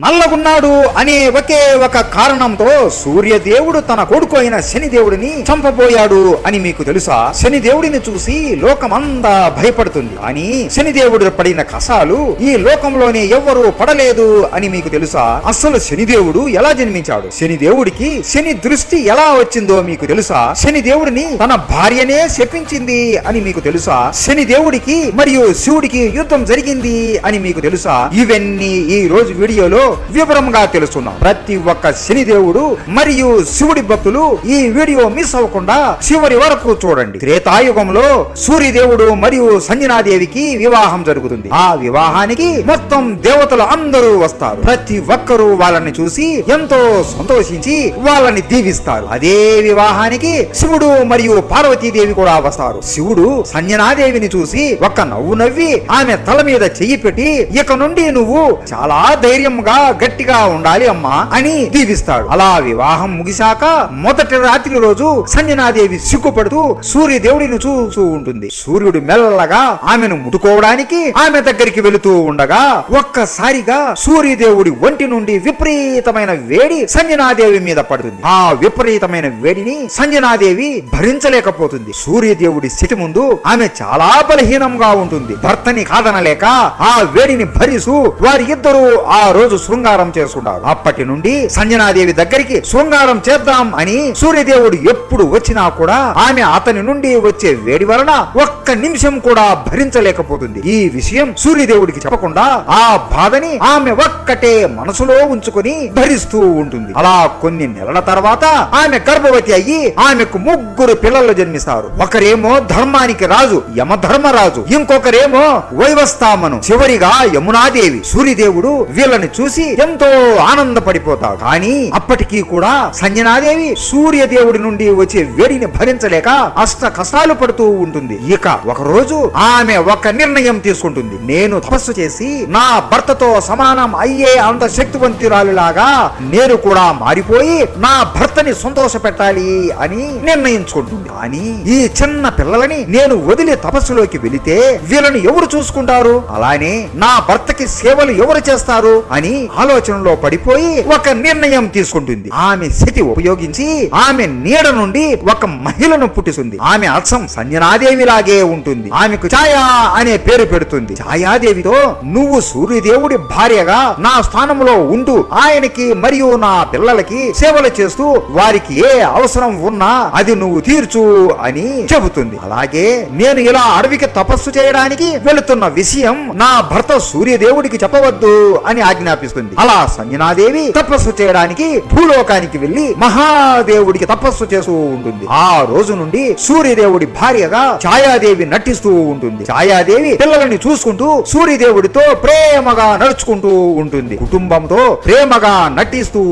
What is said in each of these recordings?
నల్లగున్నాడు అనే ఒకే ఒక కారణంతో సూర్యదేవుడు తన కొడుకు అయిన శనిదేవుడిని చంపబోయాడు అని మీకు తెలుసా? శనిదేవుడిని చూసి లోకమంతా భయపడుతుంది. కానీ శనిదేవుడు పడిన కసాలు ఈ లోకంలోనే ఎవ్వరూ పడలేదు అని మీకు తెలుసా? అసలు శనిదేవుడు ఎలా జన్మించాడు? శనిదేవుడికి శని దృష్టి ఎలా వచ్చిందో మీకు తెలుసా? శనిదేవుడిని తన భార్యనే శపించింది అని మీకు తెలుసా? శనిదేవుడికి మరియు శివుడికి యుద్ధం జరిగింది అని మీకు తెలుసా? ఇవన్నీ ఈ రోజు వీడియోలో వివరంగా తెలుసుకున్నాం. ప్రతి ఒక్క శనిదేవుడు మరియు శివుడి భక్తులు ఈ వీడియో మిస్ అవ్వకుండా చివరి వరకు చూడండి. త్రేతాయుగంలో సూర్యదేవుడు మరియు సంజనాదేవికి వివాహం జరుగుతుంది. ఆ వివాహానికి మొత్తం దేవతలు అందరూ వస్తారు. ప్రతి ఒక్కరూ వాళ్ళని చూసి ఎంతో సంతోషించి వాళ్ళని దీవిస్తారు. అదే వివాహానికి శివుడు మరియు పార్వతీదేవి కూడా వస్తారు. శివుడు సంజనాదేవిని చూసి ఒక్క నవ్వు నవ్వి ఆమె తల మీద చెయ్యి పెట్టి, ఇక నుండి నువ్వు చాలా ధైర్యంగా గట్టిగా ఉండాలి అమ్మా అని దీవిస్తాడు. అలా వివాహం ముగిశాక మొదటి రాత్రి రోజు సంజనాదేవి సిగ్గుపడుతూ సూర్యదేవుడిని చూస్తూ ఉంటుంది. సూర్యుడు మెల్లగా ఆమెను ముట్టుకోవడానికి ఆమె దగ్గరికి వెళుతూ ఉండగా ఒక్కసారిగా సూర్యదేవుడి ఒంటి నుండి విపరీతమైన వేడి సంజనాదేవి మీద పడుతుంది. ఆ విపరీతమైన వేడిని సంజనాదేవి భరించలేకపోతుంది. సూర్యదేవుడి స్థితి ముందు ఆమె చాలా బలహీనంగా ఉంటుంది. భర్తని కాదనలేక ఆ వేడిని భరిస్తూ వారి ఇద్దరు ఆ రోజు శృంగారం చేసుకుంటారు. అప్పటి నుండి సంజనాదేవి దగ్గరికి శృంగారం చేద్దాం అని సూర్యదేవుడు ఎప్పుడు వచ్చినా కూడా ఆమె అతని నుండి వచ్చే వేడి వలన ఒక్క నిమిషం కూడా భరించలేకపోతుంది. ఈ విషయం సూర్యదేవుడికి చెప్పకుండా ఆ బాధని ఆమె ఒక్కటే మనసులో ఉంచుకొని భరిస్తూ ఉంటుంది. అలా కొన్ని నెలల తర్వాత ఆమె గర్భవతి అయ్యి ఆమెకు 3 పిల్లలు జన్మిస్తారు. ఒకరేమో ధర్మానికి రాజు యమధర్మరాజు, ఇంకొకరేమో వైవస్థామను, చివరిగా యమునాదేవి. సూర్యదేవుడు వీళ్ళని చూసి ఎంతో ఆనందపడిపోతాడు. కానీ అప్పటికీ కూడా సంజనాదేవి సూర్యదేవుడి నుండి వచ్చే వేడిని భరించలేక అష్ట కష్టాలు పడుతూ ఉంటుంది. ఇక ఒక రోజు ఆమె ఒక నిర్ణయం తీసుకుంటుంది. నేను తపస్సు చేసి నా భర్తతో సమానం అయ్యే అంత శక్తివంతురాలిలాగా నేను కూడా మారిపోయి నా భర్తని సంతోష పెట్టాలి అని నిర్ణయించుకుంటుంది. కానీ ఈ చిన్న పిల్లలని నేను వదిలి తపస్సులోకి వెళితే వీళ్ళని ఎవరు చూసుకుంటారు? అలానే నా భర్తకి సేవలు ఎవరు చేస్తారు అని ఆలోచనలో పడిపోయి ఒక నిర్ణయం తీసుకుంటుంది. ఆమె స్థితి ఉపయోగించి ఆమె నీడ నుండి ఒక మహిళను పుట్టిస్తుంది. ఆమె అచ్చం సంజనాదేవిలాగే ఉంటుంది. ఆమెకు ఛాయా అనే పేరు పెడుతుంది. ఛాయాదేవితో నువ్వు సూర్యదేవుడి భార్యగా నా స్థానంలో ఉంటూ ఆయనకి మరియు నా పిల్లలకి సేవలు చేస్తూ వారికి ఏ అవసరం ఉన్నా అది నువ్వు తీర్చు అని చెబుతుంది. అలాగే నేను ఇలా అడవికి తపస్సు చేయడానికి వెళుతున్న విషయం నా భర్త సూర్యదేవుడికి చెప్పవద్దు అని ఆజ్ఞాపిస్తుంది. అలా సంజనాదేవి తపస్సు చేయడానికి భూలోకానికి వెళ్లి మహాదేవుడికి తపస్సు చేస్తూ ఉంటుంది. ఆ రోజు నుండి సూర్యదేవుడి భార్యగా ఛాయాదేవి నటిస్తూ ఉంటుంది. ఛాయాదేవి పిల్లలని చూసుకుంటూ సూర్యదేవుడితో ప్రేమగా నడుచుకుంటూ ఉంటుంది. కుటుంబంతో ప్రేమగా నటిస్తూ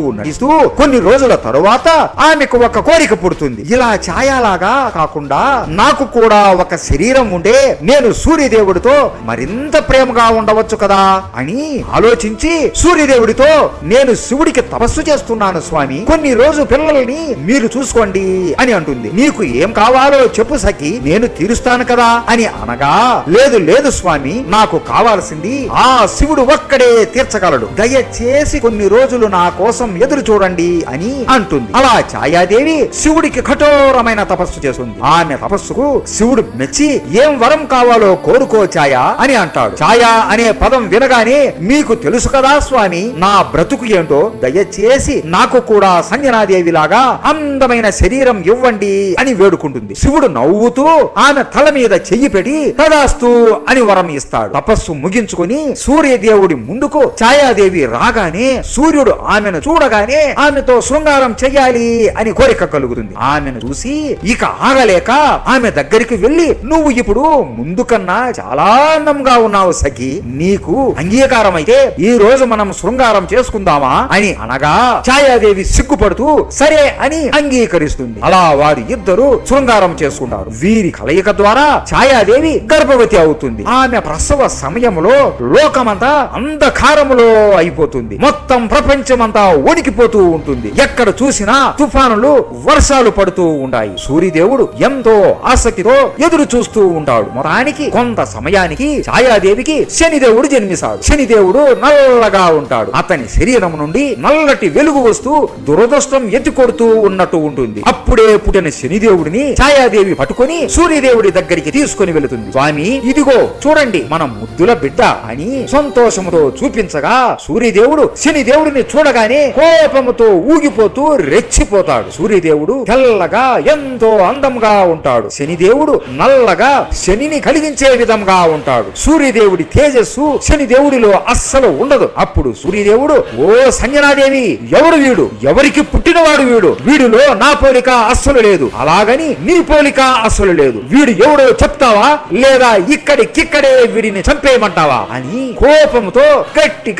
కొన్ని రోజుల తరువాత ఆమెకు ఒక కోరిక పుడుతుంది. ఇలా ఛాయాలాగా కాకుండా నాకు కూడా ఒక శరీరం ఉంటే నేను సూర్యదేవుడితో మరింత ప్రేమగా ఉండవచ్చు కదా అని ఆలోచించి సూర్యదేవుడితో నేను శివుడికి తపస్సు చేస్తున్నాను స్వామి, కొన్ని రోజు పిల్లల్ని మీరు చూసుకోండి అని అంటుంది. నీకు ఏం కావాలో చెప్పు సఖి, నేను తీరుస్తాను కదా అని అనగా లేదు లేదు స్వామి, నాకు కావాల్సింది ఆ శివుడు ఒక్కడే తీర్చగలడు, దయచేసి కొన్ని రోజులు నా కోసం ఎదురు చూడండి అని అంటుంది. అలా ఛాయాదేవి శివుడికి కఠోరమైన తపస్సు చేస్తుంది. ఆమె తపస్సుకు శివుడు మెచ్చి ఏం వరం కావాలో కోరుకో ఛాయా అని అంటాడు. ఛాయా అనే పదం వినగానే మీకు తెలుసు కదా స్వామి నా బ్రతుకు ఏంటో, దయచేసి నాకు కూడా సంజనాదేవి లాగా అందమైన శరీరం ఇవ్వండి అని వేడుకుంటుంది. శివుడు నవ్వుతూ ఆమె తల మీద చెయ్యి పెట్టి తదాస్తు అని వరం ఇస్తాడు. తపస్సు ముగించుకుని సూర్యదేవుడి ముందుకు ఛాయాదేవి రాగానే సూర్యుడు ఆమెను చూడగానే ఆమెతో శృంగారం చెయ్యాలి అని కోరిక కలుగుతుంది. ఆమెను చూసి ఇక ఆగలేక ఆమె దగ్గరికి వెళ్లి నువ్వు ఇప్పుడు ముందు కన్నా చాలా అందంగా ఉన్నావు సఖి, నీకు అంగీకారం అయితే ఈ రోజు మనం శృంగారం చేసుకుందామా అని అనగా ఛాయాదేవి సిగ్గుపడుతూ సరే అని అంగీకరిస్తుంది. అలా వారి ఇద్దరు శృంగారం చేసుకుంటారు. వీరి కలయిక ద్వారా ఛాయాదేవి గర్భవతి అవుతుంది. ఆమె ప్రసవ సమయంలో లోకమంతా అంధకారములో అయిపోతుంది. మొత్తం ప్రపంచమంతా వణికిపోతూ ఉంటుంది. ఎక్కడ చూసినా తుఫానులు వర్షాలు పడుతూ ఉంటాయి. సూర్యదేవుడు ఎంతో ఆసక్తితో ఎదురు చూస్తూ ఉంటాడు. మొత్తానికి కొంత సమయానికి ఛాయాదేవికి శనిదేవుడు జన్మిస్తాడు. శనిదేవుడు నల్లగా ఉంటాడు. అతని శరీరం నుండి నల్లటి వెలుగు వస్తూ దురదృష్టం ఎత్తికొడుతూ ఉన్నట్టు ఉంటుంది. అప్పుడే పుట్టిన శనిదేవుడిని ఛాయాదేవి పట్టుకొని సూర్యదేవుడి దగ్గరికి తీసుకుని వెళుతుంది. స్వామి, ఇదిగో చూడండి మన ముద్దుల బిడ్డ అని సంతోషముతో చూపించగా సూర్యదేవుడు శనిదేవుడిని చూడగానే కోపముతో ఊగిపోతూ రెచ్చిపోతాడు. సూర్యదేవుడు తెల్లగా ఎంతో అందంగా ఉంటాడు. శనిదేవుడు నల్లగా శనిని కలిగించే విధంగా ఉంటాడు. సూర్యదేవుడి తేజస్సు శనిదేవుడిలో అస్సలు ఉండదు. అప్పుడు సూర్యదేవుడు, ఓ సంజనాదేవి, ఎవడు వీడు? ఎవరికి పుట్టినవాడు వీడు? వీడిలో నా పోలిక అస్సలు లేదు, అలాగని నీ పోలిక అస్సలు లేదు. వీడు ఎవడో చెప్తావా, లేదా ఇక్కడికిక్కడే వీడిని చంపేయమంటావా అని కోపంతో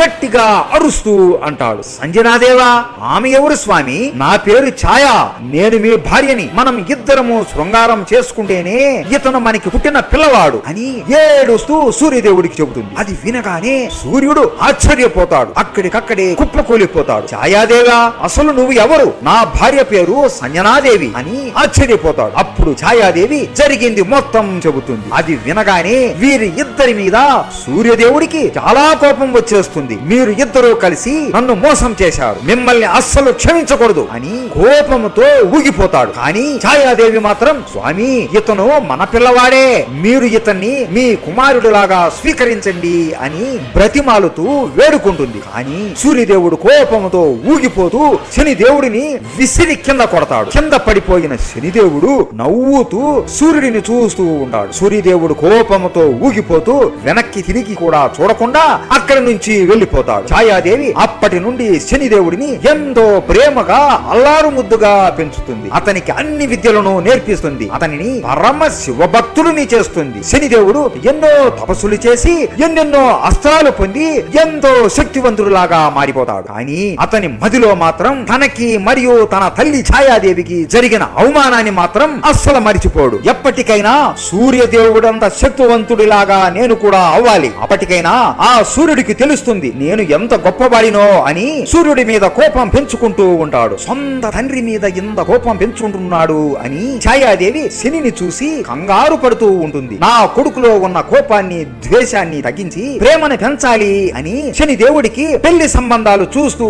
గట్టిగా అరుస్తూ అంటాడు. సంజనాదేవా, ఆమె ఎవరు స్వామి? నా పేరు ఛాయ, నేను మీ భార్యని. మనం ఇద్దరము శృంగారం చేసుకుంటేనే ఇతను మనకి పుట్టిన పిల్లవాడు అని ఏడుస్తూ సూర్యదేవుడికి చెబుతుంది. అది వినగానే సూర్యుడు ఆశ్చర్యపోతాడు, అక్కడికక్కడే కుప్పకూలిపోతాడు. ఛాయాదేవా, అసలు నువ్వు ఎవరు? నా భార్య పేరు సంజనాదేవి అని ఆశ్చర్యపోతాడు. అప్పుడు ఛాయాదేవి జరిగింది మొత్తం చెబుతుంది. అది వినగానే వీరి ఇద్దరి మీద సూర్యదేవుడికి చాలా కోపం వచ్చేస్తుంది. మీరు ఇద్దరూ కలిసి నన్ను మోసం చేశారు, మిమ్మల్ని అస్సలు క్షమించకూడదు అని కోపంతో ఊగిపోతాడు. కానీ ఛాయాదేవి మాత్రం, స్వామి, ఇతను మన పిల్లవాడే, మీరు ఇతన్ని మీ కుమారుడిలాగా స్వీకరించండి అని బ్రతిమాలుతూ వేడుకుంటుంది. కానీ సూర్యదేవుడు కోపంతో ఊగిపోతూ శనిదేవుడిని విసిరి కింద కొడతాడు. కింద పడిపోయిన శనిదేవుడు నవ్వుతూ సూర్యుడిని చూస్తూ ఉంటాడు. సూర్యదేవుడు కోపంతో ఊగిపోతూ వెనక్కి తిరిగి కూడా చూడకుండా అక్కడి నుంచి వెళ్లిపోతాడు. ఛాయాదేవి అప్పటి నుండి శనిదేవుడిని ఎంతో ప్రేమగా అల్లారు ముద్దుగా పెంచుతుంది. అతనికి అన్ని విద్యలను నేర్పిస్తుంది. అతనిని పరమ శివభక్తుడిని చేస్తుంది. శనిదేవుడు ఎన్నో తపస్సులు చేసి ఎన్నెన్నో అస్త్రాలు పొంది ఎంతో శక్తివంతుడిలాగా మారిపోతాడు. కానీ అతని మదిలో మాత్రం తనకి మరియు తన తల్లి ఛాయాదేవికి జరిగిన అవమానాన్ని మాత్రం అస్సలు మరిచిపోడు. ఎప్పటికైనా సూర్యదేవుడంత శక్తివంతుడిలాగా నేను కూడా అవ్వాలి. అప్పటికైనా ఆ సూర్యుడికి తెలుస్తుంది నేను ఎంత గొప్పవాడినో అని సూర్యుడి మీద కోపం పెంచుకుంటూ ఉంటాడు. సొంత తండ్రి మీద ఇంత కోపం పెంచుకుంటున్నాడు అని ఛాయాదేవి శనిని చూసి కంగారు పడుతూ ఉంటుంది. నా కొడుకులో ఉన్న కోపాన్ని ద్వేషాన్ని తగ్గించి ప్రేమను పెంచాలి అని శని దేవుడికి పెళ్లి సంబంధాలు చూస్తూ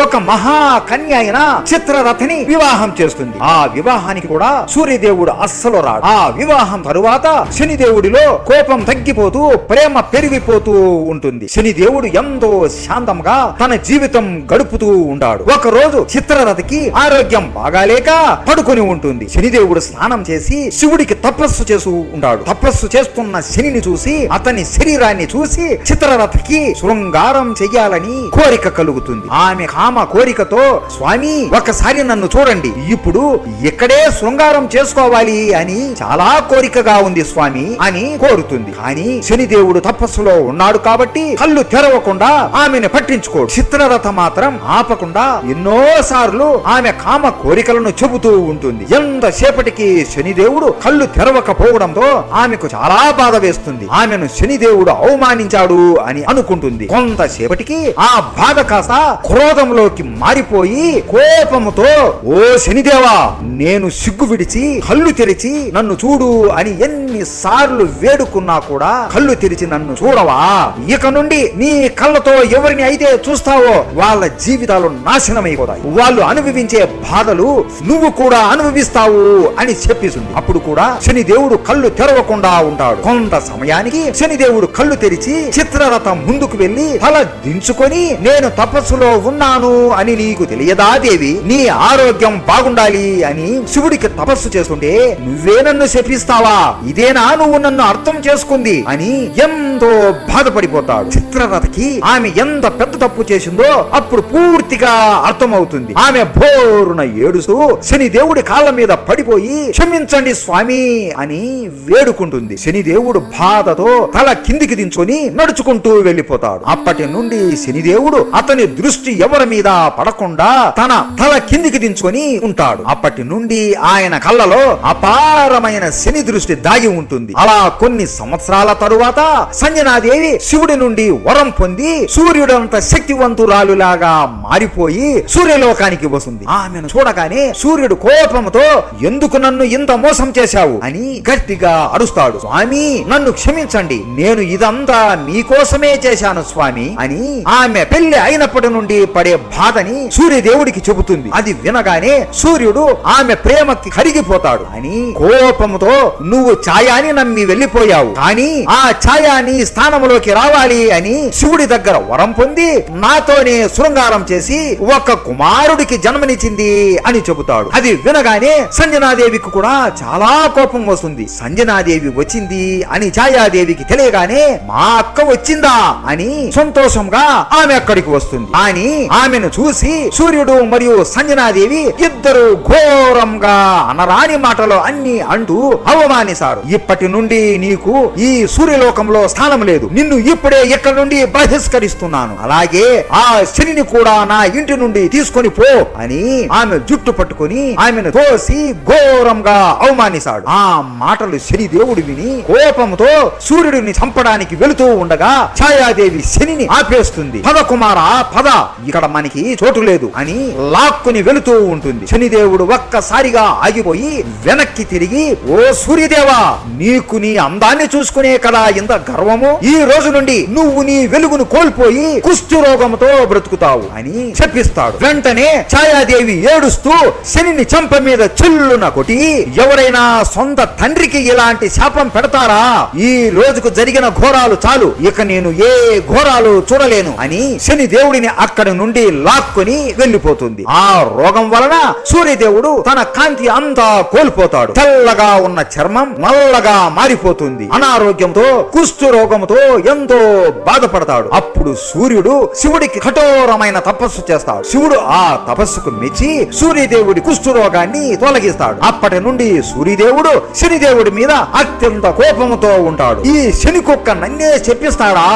ఒక మహా కన్య అయిన చిత్రరథని వివాహం చేస్తుంది. ఆ వివాహానికి కూడా సూర్యదేవుడు అస్సలు రాడు. ఆ వివాహం తరువాత శనిదేవుడిలో కోపం తగ్గిపోతూ ప్రేమ పెరిగిపోతూ ఉంటుంది. శనిదేవుడు ఎంతో శాంతంగా తన జీవితం గడుపుతూ ఉంటాడు. ఒక రోజు చిత్రరథకి ఆరోగ్యం బాగాలేక పడుకొని ఉంటుంది. శనిదేవుడు స్నానం చేసి శివుడికి తపస్సు చేస్తూ ఉంటాడు. తపస్సు చేస్తున్న శనిని చూసి అతని శరీరాన్ని చూసి చిత్రరథకి శృంగారం చెయ్యాలని కోరిక కలుగుతుంది. ఆమె కామ కోరికతో, స్వామి, ఒకసారి నన్ను చూడండి, ఇప్పుడు ఇక్కడే శృంగారం చేసుకోవాలి అని చాలా కోరికగా ఉంది స్వామి అని కోరుతుంది. కానీ శనిదేవుడు తపస్సులో ఉన్నాడు కాబట్టి కళ్ళు తెరవకుండా ఆమెను పట్టించుకోడు. చిత్రరథ మాత్రం ఆపకుండా ఎన్నో సార్లు ఆమె కామ కోరికలను చెబుతూ ఉంటుంది. ఎంతసేపటికి శనిదేవుడు కళ్ళు తెరవకపోవడంతో ఆమెకు చాలా బాధ వేస్తుంది. ఆమెను శనిదేవుడు అవమానించాడు అని అనుకుంటుంది. కొంతసేపటికి ఆ బాధ కాస్త క్రోధంలోకి మారిపోయి కోపముతో, ఓ శనిదేవా, నేను సిగ్గు విడిచి కళ్ళు తెరిచి నన్ను చూడు అని ఎన్నిసార్లు వేడుకున్నా కూడా కళ్ళు తెరిచి నన్ను చూడవా? ఇక నుండి నీ కళ్ళతో ఎవరిని అయితే చూస్తావో వాళ్ళ జీవితాలు నాశనమైపోతాయి. వాళ్ళు అనుభవించే బాధలు నువ్వు కూడా అనుభవిస్తావు అని చెప్పిస్తుంది. అప్పుడు కూడా శనిదేవుడు కళ్ళు తెరవకుండా ఉంటాడు. కొంత సమయానికి శనిదేవుడు కళ్ళు తెరిచి చిత్రరథం ముందుకు వెళ్లి తల దించుకొని, నేను తపస్సులో ఉన్నాను అని నీకు తెలియదా దేవి? నీ ఆరోగ్యం బాగుండాలి అని శివుడికి తపస్సు చేస్తుంటే నువ్వే నన్ను శపిస్తావా? ఇదేనా నువ్వు నన్ను అర్థం చేసుకుంది అని ఎంతో బాధపడిపోతాడు. చిత్రరథకి ఆమె ఎంత పెద్ద తప్పు చేసిందో అప్పుడు పూర్తిగా అర్థమవుతుంది. ఆమె బోరున ఏడుస్తూ శనిదేవుడి కాళ్ళ మీద పడిపోయి, క్షమించండి స్వామి అని వేడుకుంటుంది. శనిదేవుడు బాధతో తల కిందికి దించుకొని నడుచుకుంటూ వెళ్లిపోతాడు. అప్పటి నుండి శనిదేవుడు అతని దృష్టి ఎవరి మీద పడకుండా తన తల కిందికి దించుకొని ఉంటాడు. అప్పటి నుండి ఆయన కళ్ళలో అపారమైన శని దృష్టి దాగి ఉంటుంది. అలా కొన్ని సంవత్సరాల తరువాత సంజనాదేవి శివుడి నుండి వరం పొంది సూర్యుడంత శక్తివంతురాలులాగా మారిపోయి సూర్యలోకానికి వస్తుంది. ఆమెను చూడగానే సూర్యుడు కోపంతో, ఎందుకు నన్ను ఇంత మోసం చేశావు అని గట్టిగా అరుస్తాడు. స్వామి, నన్ను క్షమించండి, నేను ఇదంతా మీకోసమే చేశాను స్వామి అని ఆమె పెళ్లి అయినప్పటి నుండి పడే బాధని సూర్యదేవుడికి చెబుతుంది. అది వినగానే సూర్యుడు ఆమె ప్రేమకి కరిగిపోతాడు. అని కోపంతో నువ్వు ఛాయాని నమ్మి వెళ్ళిపోయావు, కానీ ఆ ఛాయాని స్థానంలోకి రావాలి అని శివుడి దగ్గర వరం పొంది నాతోనే శృంగారం చేసి ఒక కుమారుడికి జన్మనిచ్చింది అని చెబుతాడు. అది వినగానే సంజనాదేవికి కూడా చాలా కోపం వస్తుంది. సంజనాదేవి వచ్చింది అని ఛాయాదేవికి తెలియగానే మా అక్క వచ్చిందా అని సంతోషంగా ఆమె అక్కడికి వస్తుంది. కానీ ఆమెను చూసి సూర్యుడు మరియు సంజనాదేవి ఇద్దరు ఘోరంగా అనరాని మాటలు అన్ని అంటూ అవమానిస్తారు. ఇప్పటి నుండి నీకు ఈ సూర్యలోకంలో స్థానం లేదు, నిన్ను ఇప్పుడే ఇక్కడ నుండి బహిష్కరిస్తున్నాను, అలాగే ఆ శనిని కూడా నా ఇంటి నుండి తీసుకొని పో అని ఆమె జుట్టు పట్టుకొని ఆమెను తోసి ఘోరంగా అవమానిస్తాడు. ఆ మాటలు శని దేవుడు విని కోపంతో సూర్యుడిని చంపడానికి వెళుతూ ఉండగా ఛాయాదేవి శనిని ఆపేస్తుంది. పద కుమారా పద, ఇక్కడ మనకి చోటు లేదు అని లాక్కుని వెళుతూ ఉంటుంది. శనిదేవుడు ఒక్కసారిగా ఆగిపోయి వెనక్కి తిరిగి, ఓ సూర్యదేవా, నీకు నీ అందాన్ని చూసుకునే కదా ఇంత గర్వము, ఈ రోజు నుండి నువ్వు నీ వెలుగును కోల్పోయి కుష్ఠ రోగంతో బ్రతుకుతావు అని చెప్పిస్తాడు. వెంటనే ఛాయాదేవి ఏడుస్తూ శనిని చంప మీద చెల్లున కొట్టి, ఎవరైనా సొంత తండ్రికి ఇలాంటి శాపం పెడతారా, ఈ రోజుకు జరిగిన ఘోరాలు చాలు, ఇక నేను ఏ ఘోరాలు చూడలేను అని శని దేవుడిని అక్కడి నుండి లాక్కొని వెళ్ళిపోతుంది. ఆ రోగం వలన సూర్యదేవుడు తన కాంతి అంతా కోల్పోతాడు. తెల్లగా ఉన్న చర్మం నల్లగా మారిపోతుంది. అనారోగ్యంతో కుష్ఠ రోగంతో ఎంతో బాధపడతాడు. అప్పుడు సూర్యుడు శివుడికి కఠోరమైన తపస్సు చేస్తాడు. శివుడు ఆ తపస్సుకు మెచ్చి సూర్యదేవుడి కుష్ఠ రోగాన్ని తొలగిస్తాడు. అప్పటి నుండి సూర్యదేవుడు శనిదేవుడి మీద అత్యంత కోపంతో ఉంటాడు. ఈ శని కుక్క నన్నే చెప్పిస్తాడా,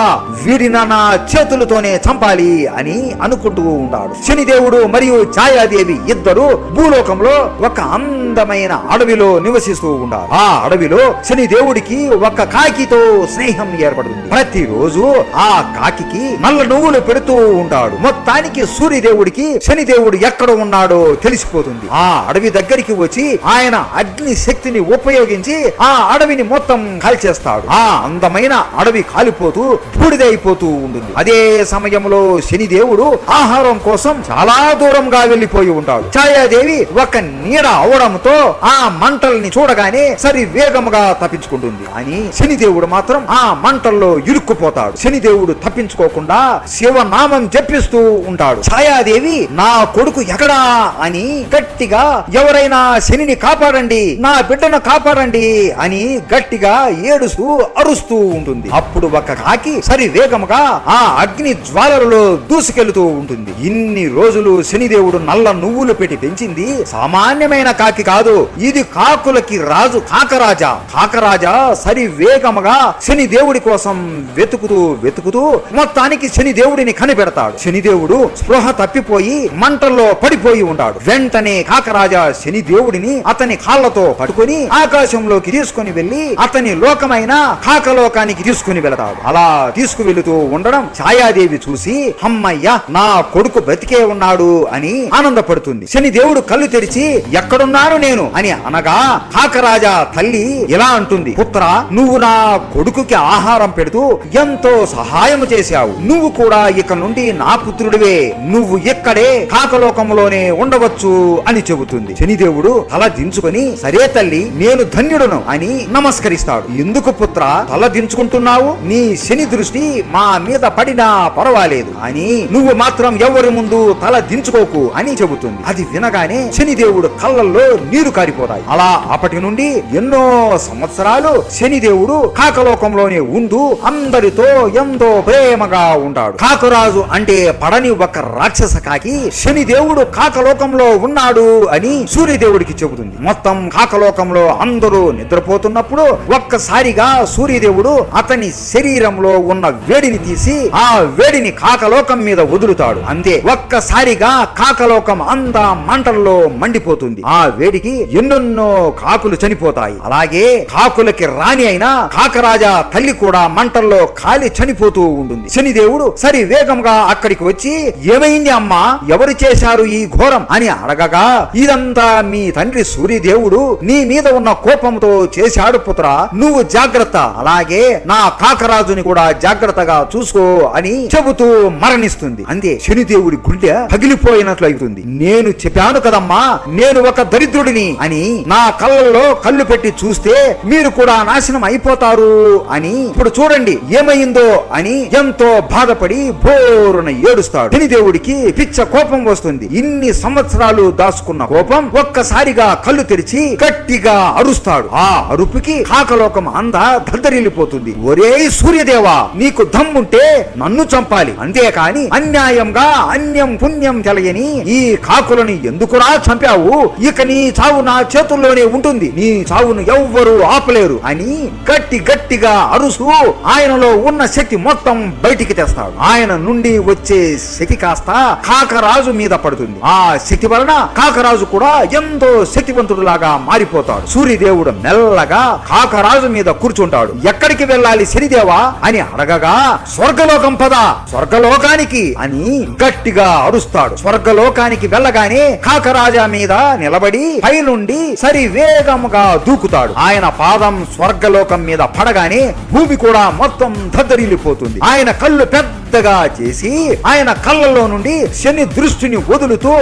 వీడిన నా చేతులతోనే చంపాలి అని అనుకుంటూ ఉంటాడు. శనిదేవుడు మరియు ఛాయాదేవి ఇద్దరు భూలోకంలో ఒక అందమైన అడవిలో నివసిస్తూ ఉంటారు. ఆ అడవిలో శనిదేవుడికి ఒక కాకితో స్నేహం ఏర్పడుతుంది. ప్రతిరోజు ఆ కాకికి నల్ల నువ్వులు పెడుతూ ఉంటాడు. మొత్తానికి సూర్యదేవుడికి శనిదేవుడు ఎక్కడ ఉన్నాడో తెలిసిపోతుంది. ఆ అడవి దగ్గరికి వచ్చి ఆయన అగ్ని శక్తిని ఉపయోగించి ఆ అడవిని మొత్తం కాల్చేస్తాడు. ఆ అందమైన అడవి కాలిపోతూ బూడిదైపోతూ ఉంటుంది. అదే సమయంలో శనిదేవుడు ఆహారం కోసం చాలా దూరంగా వెళ్లిపోయి ఉంటాడు. ఛాయాదేవి ఒక నీడ అవడంతో ఆ మంటల్ని చూడగానే సరి వేగముగా తప్పించుకుంటుంది. అని శనిదేవుడు మాత్రం ఆ మంటల్లో ఇరుక్కుపోతాడు. శనిదేవుడు తప్పించుకోకుండా శివనామం జపిస్తూ ఉంటాడు. ఛాయాదేవి నా కొడుకు ఎక్కడా అని గట్టిగా, ఎవరైనా శనిని కాపాడండి, నా బిడ్డను కాపాడండి అని గట్టిగా ఏడుస్తూ అరుస్తూ ఉంటుంది. అప్పుడు ఒక కాకి సరి వేగముగా ఆ అగ్ని జ్వాలలలో దూసుకెళ్తూ ఉంటుంది. ఇన్ని రోజులు శనిదేవుడు నల్ల నువ్వులు పెట్టి పెంచింది సామాన్యమైన కాకి కాదు, ఇది కాకులకి రాజు కాకరాజా. కాకరాజా సరి వేగముగా శనిదేవుడి కోసం వెతుకుతూ మొత్తానికి శనిదేవుడిని కనిపెడతాడు. శనిదేవుడు స్పృహ తప్పిపోయి మంటల్లో పడిపోయి ఉంటాడు. వెంటనే కాకరాజా శనిదేవుడిని అతని కాళ్లతో పట్టుకుని ఆకాశంలోకి తీసుకుని వెళ్లి అతని లోకమైన కాకలోకానికి తీసుకుని వెళతాడు. అలా తీసుకువెళుతూ ఉండడం ఛాయాదేవి చూసి, అమ్మయ్య నా కొడుకు బ్రతికే ఉన్నాడు అని ఆనందపడుతుంది. శనిదేవుడు కళ్ళు తెరిచి, ఎక్కడున్నాను నేను అని అనగా కాకరాజా తల్లి ఇలా అంటుంది, పుత్ర, నువ్వు నా కొడుకుకి ఆహారం పెడుతూ ఎంతో సహాయం చేశావు, నువ్వు కూడా ఇక నుండి నా పుత్రుడివే, నువ్వు ఇక్కడే కాకలోకంలోనే ఉండవచ్చు అని చెబుతుంది. శనిదేవుడు తల దించుకొని, సరే తల్లి, నేను ధన్యుడును అని నమస్కరిస్తాడు. ఎందుకు పుత్ర తల దించుకుంటున్నావు, నీ శని దృష్టి మా మీద పడినా పర్వాలేదు, అని నువ్వు మాత్రం ఎవరి ముందు తల దించుకోకు అని చెబుతుంది. అది వినగానే శనిదేవుడు కళ్ళల్లో నీరు కారిపోతాయి. అలా అప్పటి నుండి ఎన్నో సంవత్సరాలు శనిదేవుడు కాకలోకంలోనే ఉంటూ అందరితో ఎంతో ప్రేమగా ఉంటాడు. కాకరాజు అంటే పడని ఒక రాక్షస కాకి శనిదేవుడు కాకలోకంలో ఉన్నాడు అని సూర్యదేవుడికి చెబుతుంది. మొత్తం కాకలోకంలో అందరూ నిద్రపోతున్నప్పుడు ఒక్కసారిగా సూర్యదేవుడు అతని శరీరంలో ఉన్న వేడిని తీసి ఆ వేడిని కాకలోకం మీద వదులుతాడు. అంతే, ఒక్కసారిగా కాకలోకం అంతా మంటల్లో మండిపోతుంది. ఆ వేడికి ఎన్నెన్నో కాకులు చనిపోతాయి. అలాగే కాకులకి రాణి అయిన కాకరాజా తల్లి కూడా మంటల్లో కాలి చనిపోతూ ఉంటుంది. శనిదేవుడు సరి వేగంగా అక్కడికి వచ్చి, ఏమైంది అమ్మా, ఎవరు చేశారు ఈ ఘోరం అని అడగగా, ఇదంతా మీ తండ్రి సూర్యదేవుడు నీ మీద ఉన్న కోపంతో చేశాడు పుత్ర, నువ్వు జాగ్రత్త, అలాగే నా కాకరాజుని కూడా జాగ్రత్తగా చూసుకో ఏమైందో అని చెబుతూ మరణిస్తుంది. అంతే, శనిదేవుడి గుండె పగిలిపోయినట్లు అవుతుంది. నేను చెప్పాను కదమ్మా, నేను ఒక దరిద్రుడిని అని. నా కళ్ళల్లో కళ్ళు పెట్టి చూస్తే మీరు కూడా నాశనం అయిపోతారు అని. ఇప్పుడు చూడండి ఏమైందో అని ఎంతో బాధపడి బోరున ఏడుస్తాడు. శనిదేవుడికి పిచ్చ కోపం వస్తుంది. ఇన్ని సంవత్సరాలు దాచుకున్న కోపం ఒక్కసారిగా కళ్ళు తెరిచి గట్టిగా అరుస్తాడు. ఆ అరుపుకి కాకలోకం అంతా దద్దరిల్లిపోతుంది. ఒరే సూర్యదేవా, నీకు దమ్ముంటే నన్ను చంపాలి, అంతేకాని అన్యాయంగా అన్యం పుణ్యం తెలియని ఈ కాకులని ఎందుకురా చంపావు? ఇక నీ చావు నా చేతుల్లోనే ఉంటుంది, నీ చావును ఎవ్వరూ ఆపలేరు అని గట్టిగా అరుసు ఆయనలో ఉన్న శక్తి మొత్తం బయటికి తెస్తాడు. ఆయన నుండి వచ్చే శక్తి కాస్త కాకరాజు మీద పడుతుంది. ఆ శక్తి వలన కాకరాజు కూడా ఎంతో శక్తివంతుడులాగా మారిపోతాడు. సూర్యదేవుడు మెల్లగా కాకరాజు మీద కూర్చుంటాడు. ఎక్కడికి వెళ్ళాలి శనిదేవా అని అడగగా, స్వర్గలోకం పద, స్వర్గలోకానికి అని గట్టిగా అరుస్తాడు. స్వర్గలోకానికి వెళ్ళగానే కాకరాజా మీద నిలబడి పైనుండి సరి వేగముగా దూకుతాడు. ఆయన పాదం స్వర్గలోకం మీద పడగానే భూమి కూడా మొత్తం దద్దరిల్లిపోతుంది. ఆయన కళ్ళు పెద్దగా చేసి ఆయన కళ్ళలో నుండి శని దృష్టిని వదులుతూ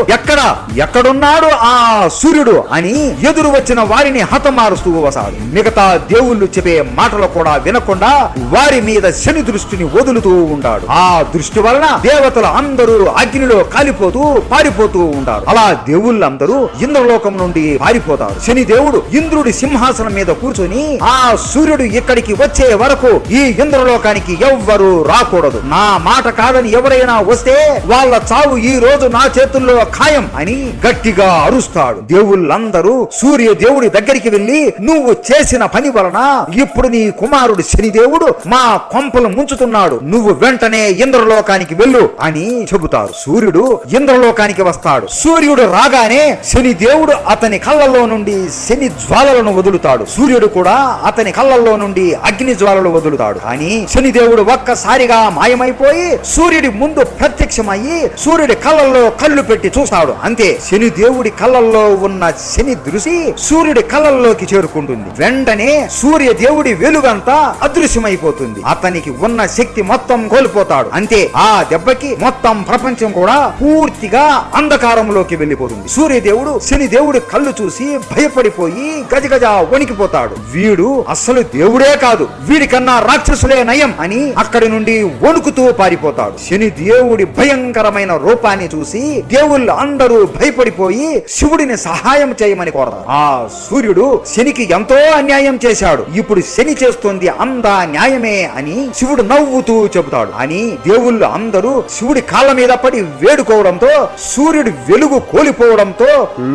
ఎక్కడున్నాడు ఆ సూర్యుడు అని ఎదురు వచ్చిన వారిని హతమారుస్తూ వస్తాడు. మిగతా దేవుళ్ళు చెప్పే మాటలు కూడా వినకుండా వారి మీద శని దృష్టిని వదులుతూ ఉంటాడు. ఆ దృష్టి వలన దేవతలు అందరూ అగ్నిలో కాలిపోతూ పారిపోతూ ఉంటారు. అలా దేవుళ్ళందరూ ఇంద్రలోకం నుండి పారిపోతారు. శని దేవుడు ఇంద్రుడి సింహాసనం మీద కూర్చొని, ఆ సూర్యుడు ఇక్కడికి వచ్చే వరకు ఈ ఇంద్రలోకానికి ఎవ్వరూ రాకూడదు, నా మాట కాదని ఎవరైనా వస్తే వాళ్ళ చావు ఈ రోజు నా చేతుల్లో ఖాయం అని గట్టిగా అరుస్తాడు. దేవుళ్ళందరూ సూర్య దేవుడి దగ్గరికి వెళ్లి, నువ్వు చేసిన పని వలన ఇప్పుడు నీ కుమారుడు శనిదేవుడు మా కొంపలు ముంచుతున్నాడు, నువ్వు వెంటనే ఇంద్రలోకానికి వెళ్ళు అని చెబుతారు. సూర్యుడు ఇంద్రలోకానికి వస్తాడు. సూర్యుడు రాగానే శనిదేవుడు అతని కళ్ళల్లో నుండి శని జ్వాలలను వదులుతాడు. సూర్యుడు కూడా అతని కళ్ళల్లో నుండి అగ్ని జ్వాలలు వదులుతాడు. కానీ శనిదేవుడు ఒక్కసారిగా మాయమైపోయి సూర్యుడి ముందు ప్రత్యక్షమయ్యి సూర్యుడి కళ్ళల్లో కళ్ళు పెట్టి చూస్తాడు. అంతే, శనిదేవుడి కళ్ళల్లో ఉన్న శని దృష్టి సూర్యుడి కళ్ళల్లోకి చేరుకుంటుంది. వెంటనే సూర్య దేవుడి వెలుగంతా అదృశ్యమైపోతుంది. అతనికి ఉన్న శక్తి మొత్తం కోల్పోతాడు. అంతే, ఆ దెబ్బకి మొత్తం ప్రపంచం కూడా పూర్తిగా అంధకారంలోకి వెళ్ళిపోతుంది. సూర్యదేవుడు శనిదేవుడి కళ్ళు చూసి భయపడిపోయి గజగజ వణికిపోతాడు. వీడు అస్సలు దేవుడే కాదు, వీడికన్నా రాక్షసులే నయం అని అక్కడి నుండి వణుకుతూ పారిపోతాడు. శనిదేవుడి భయంకరమైన రూపాన్ని చూసి దేవుళ్ళు అందరూ భయపడిపోయి శివుడిని సహాయం చేయమని కోరతారు. ఆ సూర్యుడు శనికి ఎంతో అన్యాయం చేశాడు, ఇప్పుడు శని చేస్తుంది అంతా న్యాయమే అని శివుడు నవ్వుతూ చెబుతాడు. అని దేవుళ్ళు అందరూ శివుడి కాళ్ళ మీద పడి వేడుకోవడంతో సూర్యుడి వెలుగు కోల్పోవడంతో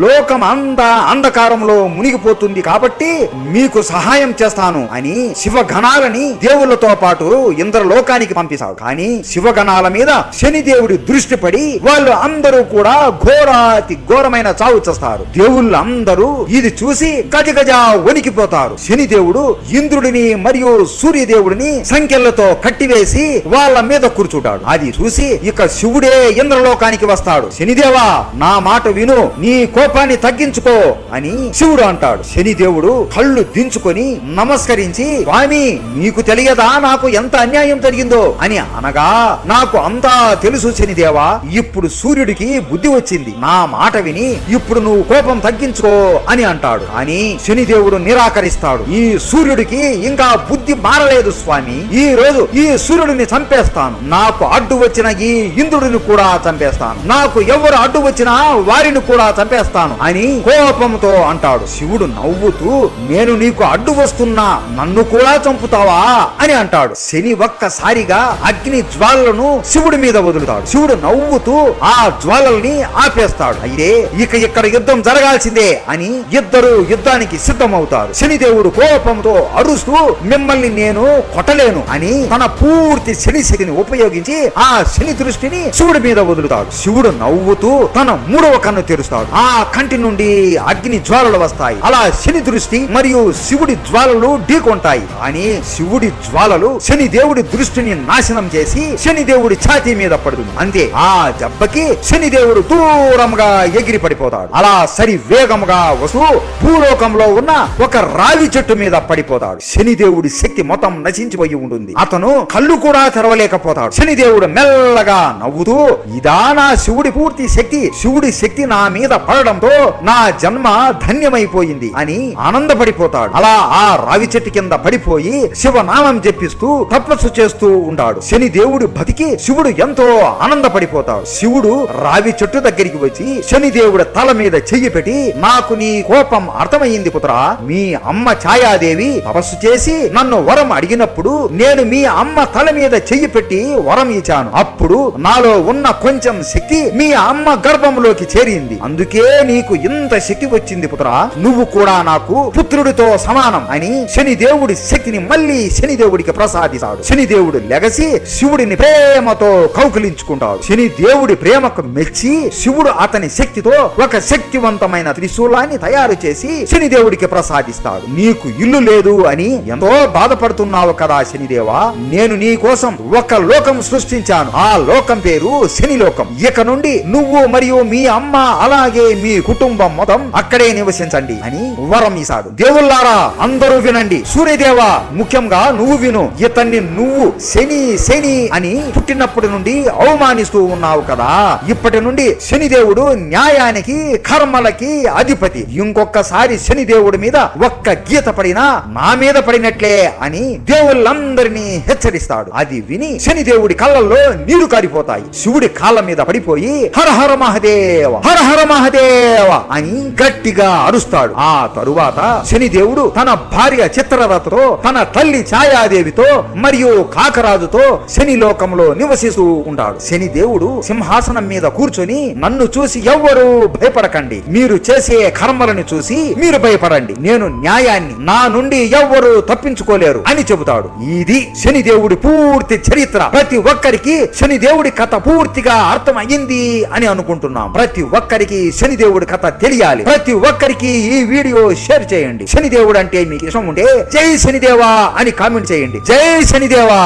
లోకం అంతా అంధకారంలో మునిగిపోతుంది, కాబట్టి మీకు సహాయం చేస్తాను అని శివగణాలని దేవుళ్లతో పాటు ఇంద్రలోకానికి పంపిస్తాడు. కానీ శివగణాల మీద శనిదేవుడి దృష్టి పడి వాళ్ళు అందరూ కూడా ఘోరాతి ఘోరమైన చావు చేస్తారు. దేవుళ్ళు అందరూ ఇది చూసి గజగజ వణికిపోతారు. శనిదేవుడు ఇంద్రుడిని మరియు సూర్యదేవుడిని సంఖ్యలతో కట్టివేసి వాళ్ళ మీద కూర్చుంటాడు. అది చూసి ఇక శివుడే ఇంద్రలోకానికి వస్తాడు. శనిదేవా, నా మాట విను, నీ కోపాన్ని తగ్గించుకో అని శివుడు అంటాడు. శనిదేవుడు కళ్ళు దించుకొని నమస్కరించి, స్వామి, నీకు తెలియదా నాకు ఎంత అన్యాయం జరిగిందో అని అనగా, నాకు అంతా తెలుసు శనిదేవా, ఇప్పుడు సూర్యుడికి బుద్ధి వచ్చింది, నా మాట విని ఇప్పుడు నువ్వు కోపం తగ్గించుకో అని అంటాడు. అని శనిదేవుడు నిరాకరిస్తాడు. ఈ సూర్యుడికి ఇంకా బుద్ధి మారలేదు స్వామి, ఈ రోజు ఈ సూర్యుడిని చంపేస్తాను, నాకు అడ్డు వచ్చిన ఈ ఇంద్రుడిని కూడా చంపేస్తాను, నాకు ఎవరు అడ్డు వచ్చినా వారిని కూడా చంపేస్తాను అని కోపంతో అంటాడు. శివుడు నవ్వుతూ, నేను నీకు అడ్డు వస్తున్నా, నన్ను కూడా చంపుతావా అని అంటాడు. శని ఒక్కసారిగా అగ్ని జ్వాలలను శివుడి మీద వదులుతాడు. శివుడు నవ్వుతూ ఆ జ్వాలల్ని ఆపేస్తాడు. అయితే ఇక ఇక్కడ యుద్ధం జరగాల్సిందే అని ఇద్దరు యుద్ధానికి సిద్ధమవుతారు. శనిదేవుడు కోపంతో అరుస్తూ, మిమ్మల్ని నేను కొట్టలేను అని తన పూర్తి శని శక్తిని ఉపయోగించి ఆ శని దృష్టిని శివుడి మీద వదులుతాడు. శివుడు నవ్వుతూ తన మూడవ కన్ను తెరుస్తాడు. ఆ కంటి నుండి అగ్ని జ్వాలలు వస్తాయి. అలా శని దృష్టి మరియు శివుడి జ్వాలలు ఢీకొంటాయి. అని శివుడి జ్వాలలు శని దేవుడి దృష్టిని నాశనం చేసి వచ్చి శనిదేవుడి ఛాతీ మీద పడుతుంది. అంతే, ఆ దెబ్బకి శనిదేవుడు దూరంగా ఎగిరి పడిపోతాడు. అలా సరి వేగముగా వస్తూ భూలోకంలో ఉన్న ఒక రావి చెట్టు మీద పడిపోతాడు. శనిదేవుడి శక్తి మొత్తం నశించిపోయి ఉంటుంది. అతను కళ్ళు కూడా తెరవలేకపోతాడు. శనిదేవుడు మెల్లగా నవ్వుతూ, ఇదా నా శివుడి పూర్తి శక్తి, శివుడి శక్తి నా మీద పడడంతో నా జన్మ ధన్యమైపోయింది అని ఆనందపడిపోతాడు. అలా ఆ రావి చెట్టు కింద పడిపోయి శివనామం జపిస్తూ తపస్సు చేస్తూ ఉంటాడు. శనిదేవుడు బతికి శివుడు ఎంతో ఆనందపడిపోతాడు. శివుడు రావి చెట్టు దగ్గరికి వచ్చి శనిదేవుడు తల మీద చెయ్యి పెట్టి, నాకు నీ కోపం అర్థమైంది పుత్రా. మీ అమ్మ ఛాయాదేవి తపస్సు చేసి నన్ను వరం అడిగినప్పుడు నేను మీ అమ్మ తల మీద చెయ్యి పెట్టి వరం ఇచ్చాను. అప్పుడు నాలో ఉన్న కొంచెం శక్తి మీ అమ్మ గర్భంలోకి చేరింది. అందుకే నీకు ఇంత శక్తి వచ్చింది పుత్రా. నువ్వు కూడా నాకు పుత్రుడితో సమానం అని శనిదేవుడి శక్తిని మళ్ళీ శనిదేవుడికి ప్రసాదిస్తాడు. శనిదేవుడు లెగసి శివుడిని ప్రేమతో కౌగిలించుకుంటాడు. శనిదేవుడి ప్రేమకు మెచ్చి శివుడు అతని శక్తితో ఒక శక్తివంతమైన త్రిశూలాన్ని తయారు చేసి శనిదేవుడికి ప్రసాదిస్తాడు. నీకు ఇల్లు లేదు అని ఎంతో బాధపడుతున్నావు కదా శనిదేవా, నేను నీ కోసం ఒక లోకం సృష్టించాను. ఆ లోకం పేరు శనిలోకం. ఇక నుండి నువ్వు మరియు మీ అమ్మ అలాగే మీ కుటుంబం మొత్తం అక్కడే నివసించండి అని వరం ఇస్తాడు. దేవుళ్ళారా అందరూ వినండి. సూర్యదేవా ముఖ్యంగా నువ్వు విను. ఇతన్ని నువ్వు శని శని అని పుట్టినప్పటి నుండి అవమానిస్తూ ఉన్నావు కదా. ఇప్పటి నుండి శనిదేవుడు న్యాయానికి కర్మలకి అధిపతి. ఇంకొకసారి శనిదేవుడి మీద ఒక్క గీత పడినా నా మీద పడినట్లే అని దేవుళ్ళందరినీ హెచ్చరిస్తాడు. అది విని శనిదేవుడి కళ్ళల్లో నీరు కారిపోతాయి. శివుడి కాళ్ళ మీద పడిపోయి హర హర మహదేవ, హర హర మహదేవ అని గట్టిగా అరుస్తాడు. ఆ తరువాత శనిదేవుడు తన భార్య చిత్రరథతో, తన తల్లి ఛాయాదేవితో మరియు కాకరాజుతో శనిలోకంలో నివసిస్తూ ఉంటాడు. శనిదేవుడు సింహాసనం మీద కూర్చొని, నన్ను చూసి ఎవ్వరూ భయపడకండి, మీరు చేసే కర్మలను చూసి మీరు భయపడండి, నేను న్యాయాన్ని, నా నుండి ఎవ్వరూ తప్పించుకోలేరు అని చెబుతాడు. ఇది శనిదేవుడి పూర్తి చరిత్ర. ప్రతి ఒక్కరికి శనిదేవుడి కథ పూర్తిగా అర్థం అయ్యింది అని అనుకుంటున్నాం. ప్రతి ఒక్కరికి శనిదేవుడి కథ తెలియాలి. ప్రతి ఒక్కరికి ఈ వీడియో షేర్ చేయండి. శనిదేవుడు అంటే మీకు ఇష్టం ఉంటే జై శనిదేవా అని కామెంట్ చేయండి. జై శనిదేవా.